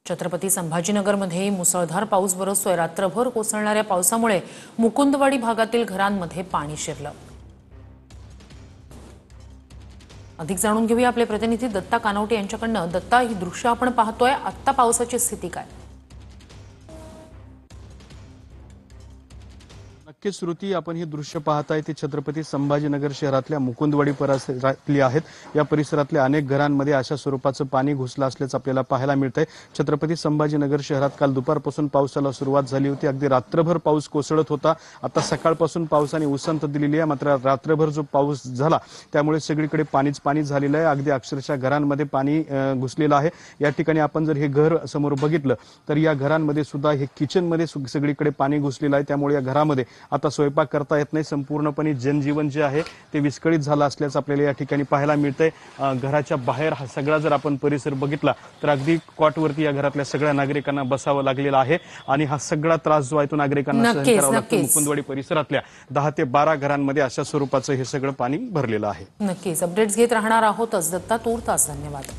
छत्रपती संभाजीनगरमध्ये मुसळधार पाऊस बरसतोय। रात्रभर कोसळणाऱ्या पावसामुळे मुकुंदवाडी भागातील घरांमध्ये पाणी शिरलं। अधिक जाणून घेऊया आपले प्रतिनिधी दत्ता कानवटे यांच्याकडून। दत्ता, ही दृश्य आपण पाहतोय, आता पावसाची स्थिती काय? नक्कीच श्रुती, आपण ही दृश्य पाहताय ती छत्रपती संभाजीनगर शहरातल्या मुकुंदवाडी परिसरातली आहेत। या परिसरातल्या अनेक घरांमध्ये अशा स्वरूपाचं पाणी घुसलं असल्याचं आपल्याला पाहायला मिळतंय। छत्रपती संभाजीनगर शहरात काल दुपारपासून पावसाला सुरुवात झाली होती। अगदी रात्रभर पाऊस कोसळत होता। आता सकाळपासून पावसाने उसंत दिलेली आहे, मात्र रात्रभर जो पाऊस झाला त्यामुळे सगळीकडे पाणीच पाणी झालेलं आहे। अगदी अक्षरशः घरांमध्ये पाणी घुसलेलं आहे। या ठिकाणी आपण जर हे घर समोर बघितलं तर या घरांमध्ये सुद्धा हे किचनमध्ये सगळीकडे पाणी घुसलेलं आहे। त्यामुळे या घरामध्ये आता स्वयंपाक करता येत नाही। संपूर्णपणे जनजीवन जे आहे ते विस्कळीत झालं असल्याचं आपल्याला या ठिकाणी पाहायला मिळतंय। घराच्या बाहेर हा सगळा जर आपण परिसर बघितला तर अगदी कॉटवरती या घरातल्या सगळ्या नागरिकांना बसावं लागलेलं आहे आणि हा सगळा त्रास जो आहे तो नागरिकांना सहन करावा लागतो। मुकुंदवाडी परिसरातल्या 10 ते 12 घरांमध्ये अशा स्वरूपाचं हे सगळं पाणी भरलेलं आहे। नक्कीच अपडेट्स घेत राहणार आहोतच दत्ता। तूर्तास धन्यवाद।